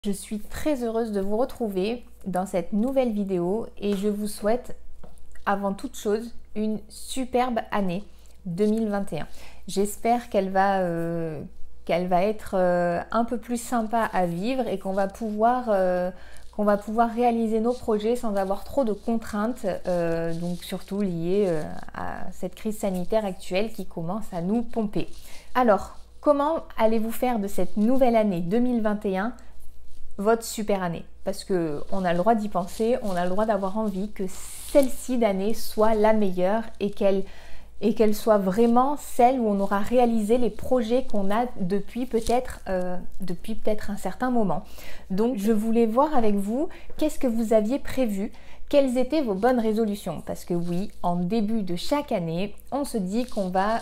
Je suis très heureuse de vous retrouver dans cette nouvelle vidéo et je vous souhaite avant toute chose une superbe année 2021. J'espère qu'elle va être un peu plus sympa à vivre et qu'on va pouvoir réaliser nos projets sans avoir trop de contraintes, donc surtout liées à cette crise sanitaire actuelle qui commence à nous pomper. Alors, comment allez-vous faire de cette nouvelle année 2021 votre super année? Parce qu'on a le droit d'y penser, on a le droit d'avoir envie que celle-ci d'année soit la meilleure et qu'elle soit vraiment celle où on aura réalisé les projets qu'on a depuis peut-être un certain moment. Donc je voulais voir avec vous qu'est-ce que vous aviez prévu, quelles étaient vos bonnes résolutions. Parce que oui, en début de chaque année, on se dit qu'on va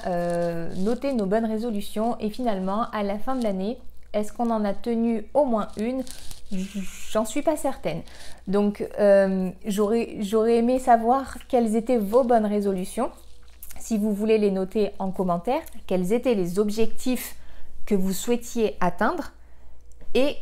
noter nos bonnes résolutions et finalement à la fin de l'année, est-ce qu'on en a tenu au moins une? J'en suis pas certaine. Donc j'aurais aimé savoir quelles étaient vos bonnes résolutions. Si vous voulez les noter en commentaire, quels étaient les objectifs que vous souhaitiez atteindre et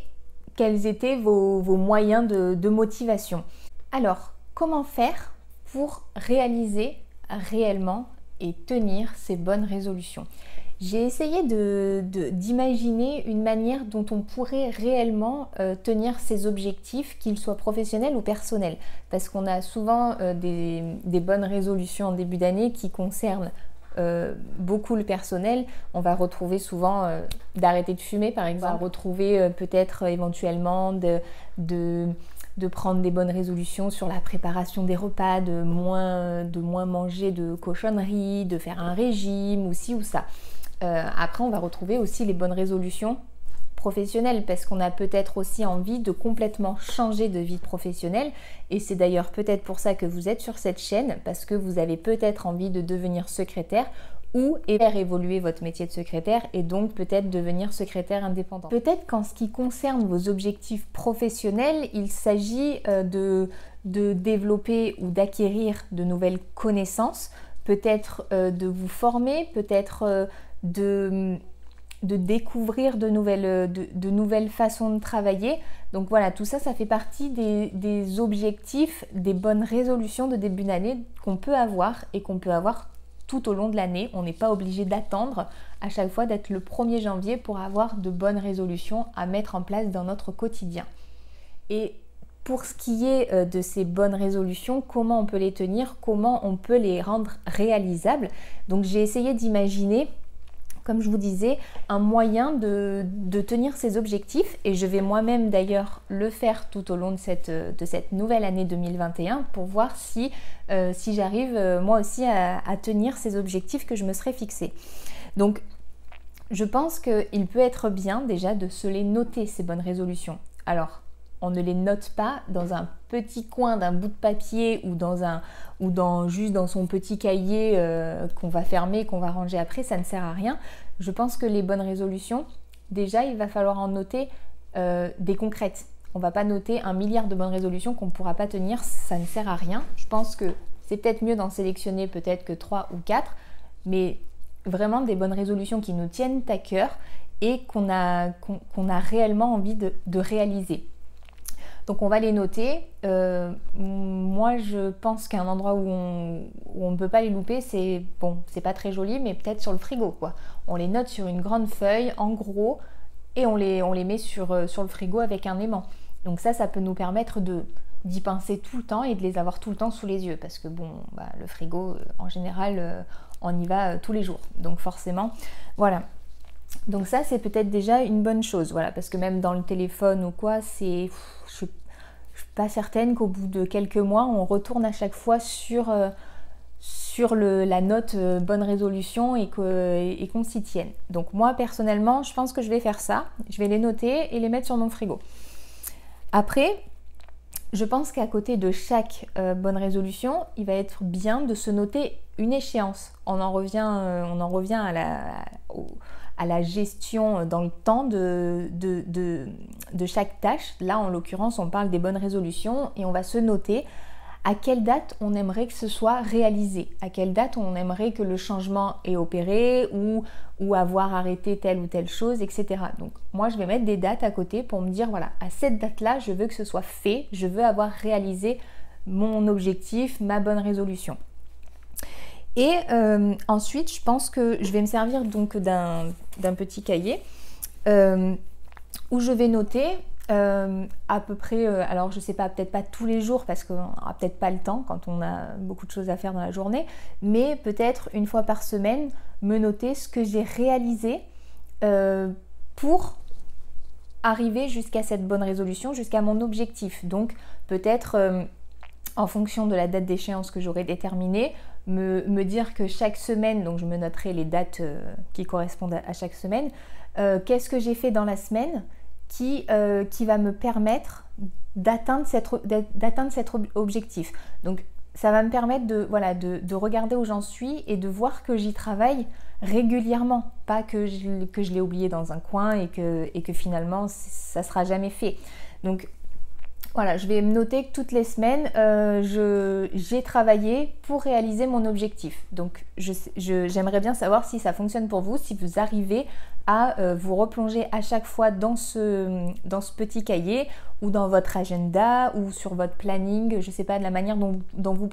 quels étaient vos moyens de motivation. Alors, comment faire pour réaliser réellement et tenir ces bonnes résolutions? J'ai essayé d'imaginer une manière dont on pourrait réellement tenir ces objectifs, qu'ils soient professionnels ou personnels. Parce qu'on a souvent des bonnes résolutions en début d'année qui concernent beaucoup le personnel. On va retrouver souvent d'arrêter de fumer par exemple. On va retrouver peut-être éventuellement de prendre des bonnes résolutions sur la préparation des repas, de moins manger de cochonneries, de faire un régime ou ci ou ça. Après, on va retrouver aussi les bonnes résolutions professionnelles parce qu'on a peut-être aussi envie de complètement changer de vie professionnelle et c'est d'ailleurs peut-être pour ça que vous êtes sur cette chaîne parce que vous avez peut-être envie de devenir secrétaire ou faire évoluer votre métier de secrétaire et donc peut-être devenir secrétaire indépendant. Peut-être qu'en ce qui concerne vos objectifs professionnels, il s'agit de développer ou d'acquérir de nouvelles connaissances, peut-être de vous former, peut-être de découvrir de nouvelles façons de travailler. Donc voilà, tout ça, ça fait partie des objectifs, des bonnes résolutions de début d'année qu'on peut avoir et qu'on peut avoir tout au long de l'année. On n'est pas obligé d'attendre à chaque fois d'être le 1er janvier pour avoir de bonnes résolutions à mettre en place dans notre quotidien. Et pour ce qui est de ces bonnes résolutions, comment on peut les tenir, comment on peut les rendre réalisables. Donc j'ai essayé d'imaginer, comme je vous disais, un moyen de tenir ces objectifs et je vais moi-même d'ailleurs le faire tout au long de cette nouvelle année 2021 pour voir si j'arrive moi aussi à tenir ces objectifs que je me serais fixés. Donc je pense qu'il peut être bien déjà de se les noter, ces bonnes résolutions. Alors, on ne les note pas dans un petit coin d'un bout de papier ou juste dans son petit cahier qu'on va fermer, qu'on va ranger après, ça ne sert à rien. Je pense que les bonnes résolutions, déjà il va falloir en noter des concrètes. On ne va pas noter 1 milliard de bonnes résolutions qu'on ne pourra pas tenir, ça ne sert à rien. Je pense que c'est peut-être mieux d'en sélectionner peut-être que 3 ou 4, mais vraiment des bonnes résolutions qui nous tiennent à cœur et qu'on a réellement envie de réaliser. Donc on va les noter. Moi je pense qu'un endroit où on ne peut pas les louper, c'est pas très joli, mais peut-être sur le frigo quoi. On les note sur une grande feuille en gros et on les met sur le frigo avec un aimant. Donc ça peut nous permettre d'y penser tout le temps et de les avoir tout le temps sous les yeux parce que le frigo en général on y va tous les jours. Donc forcément voilà. Donc ça c'est peut-être déjà une bonne chose, voilà, parce que même dans le téléphone ou quoi, je suis pas certaine qu'au bout de quelques mois on retourne à chaque fois sur la note bonne résolution et qu'on s'y tienne. Donc moi personnellement je pense que je vais faire ça, je vais les noter et les mettre sur mon frigo. Après, je pense qu'à côté de chaque bonne résolution, il va être bien de se noter une échéance. On en revient à la gestion dans le temps de chaque tâche. Là, en l'occurrence, on parle des bonnes résolutions et on va se noter à quelle date on aimerait que ce soit réalisé, à quelle date on aimerait que le changement est opéré ou avoir arrêté telle ou telle chose, etc. Donc moi je vais mettre des dates à côté pour me dire voilà, à cette date-là, je veux que ce soit fait, je veux avoir réalisé mon objectif, ma bonne résolution. Et ensuite, je pense que je vais me servir donc d'un petit cahier où je vais noter à peu près, alors je sais pas, peut-être pas tous les jours parce qu'on n'aura peut-être pas le temps quand on a beaucoup de choses à faire dans la journée, mais peut-être une fois par semaine, me noter ce que j'ai réalisé pour arriver jusqu'à cette bonne résolution, jusqu'à mon objectif. Donc peut-être en fonction de la date d'échéance que j'aurai déterminée, me dire que chaque semaine, donc je me noterai les dates qui correspondent à chaque semaine, qu'est-ce que j'ai fait dans la semaine qui va me permettre d'atteindre cet objectif. Donc ça va me permettre de regarder où j'en suis et de voir que j'y travaille régulièrement, pas que je l'ai oublié dans un coin et que finalement ça sera jamais fait. Donc voilà, je vais me noter que toutes les semaines, j'ai travaillé pour réaliser mon objectif. Donc j'aimerais bien savoir si ça fonctionne pour vous, si vous arrivez à vous replonger à chaque fois dans ce petit cahier ou dans votre agenda ou sur votre planning, je ne sais pas, de la manière dont vous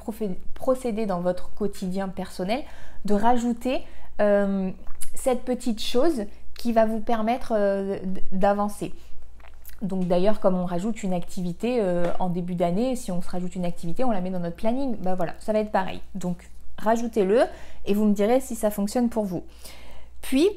procédez dans votre quotidien personnel, de rajouter cette petite chose qui va vous permettre d'avancer. Donc d'ailleurs, comme on rajoute une activité en début d'année, si on se rajoute une activité, on la met dans notre planning, bah voilà, ça va être pareil. Donc rajoutez-le et vous me direz si ça fonctionne pour vous. Puis,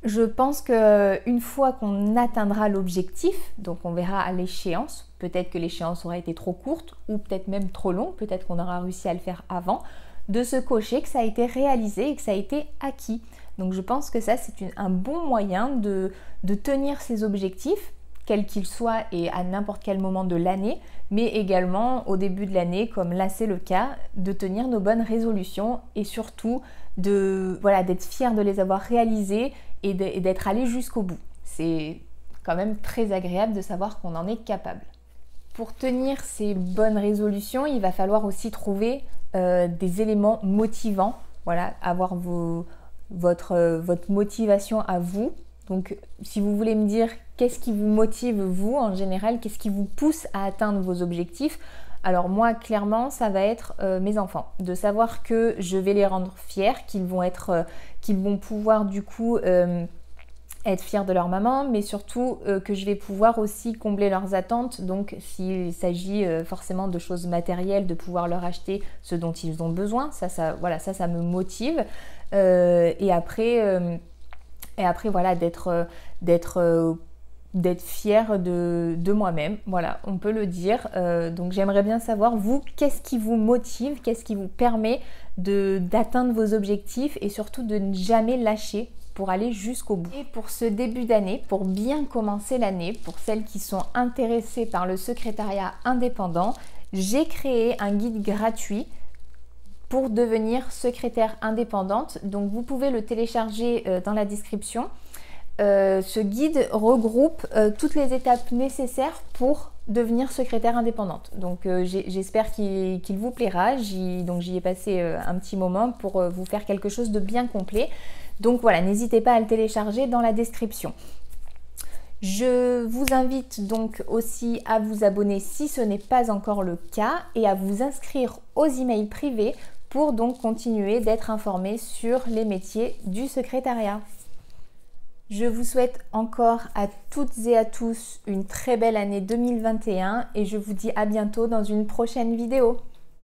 je pense qu'une fois qu'on atteindra l'objectif, donc on verra à l'échéance, peut-être que l'échéance aura été trop courte ou peut-être même trop longue, peut-être qu'on aura réussi à le faire avant, de se cocher que ça a été réalisé et que ça a été acquis. Donc je pense que ça c'est un bon moyen de tenir ses objectifs, quels qu'ils soient et à n'importe quel moment de l'année, mais également au début de l'année, comme là c'est le cas, de tenir nos bonnes résolutions et surtout d'être fier de les avoir réalisées et d'être allé jusqu'au bout. C'est quand même très agréable de savoir qu'on en est capable. Pour tenir ces bonnes résolutions, il va falloir aussi trouver des éléments motivants, voilà, avoir votre motivation à vous. Donc si vous voulez me dire qu'est-ce qui vous motive vous en général, qu'est-ce qui vous pousse à atteindre vos objectifs, alors moi clairement ça va être mes enfants, de savoir que je vais les rendre fiers, qu'ils vont pouvoir du coup être fiers de leur maman, mais surtout que je vais pouvoir aussi combler leurs attentes. Donc s'il s'agit forcément de choses matérielles, de pouvoir leur acheter ce dont ils ont besoin, ça me motive. Et après voilà, d'être fière de moi-même, voilà, on peut le dire. Donc j'aimerais bien savoir, vous, qu'est-ce qui vous motive, qu'est-ce qui vous permet d'atteindre vos objectifs et surtout de ne jamais lâcher pour aller jusqu'au bout. Et pour ce début d'année, pour bien commencer l'année, pour celles qui sont intéressées par le secrétariat indépendant, j'ai créé un guide gratuit pour devenir secrétaire indépendante. Donc vous pouvez le télécharger dans la description. Ce guide regroupe toutes les étapes nécessaires pour devenir secrétaire indépendante. Donc j'espère qu'il vous plaira. J'y ai passé un petit moment pour vous faire quelque chose de bien complet. Donc voilà, n'hésitez pas à le télécharger dans la description. Je vous invite donc aussi à vous abonner si ce n'est pas encore le cas et à vous inscrire aux emails privés pour donc continuer d'être informé sur les métiers du secrétariat. Je vous souhaite encore à toutes et à tous une très belle année 2021 et je vous dis à bientôt dans une prochaine vidéo.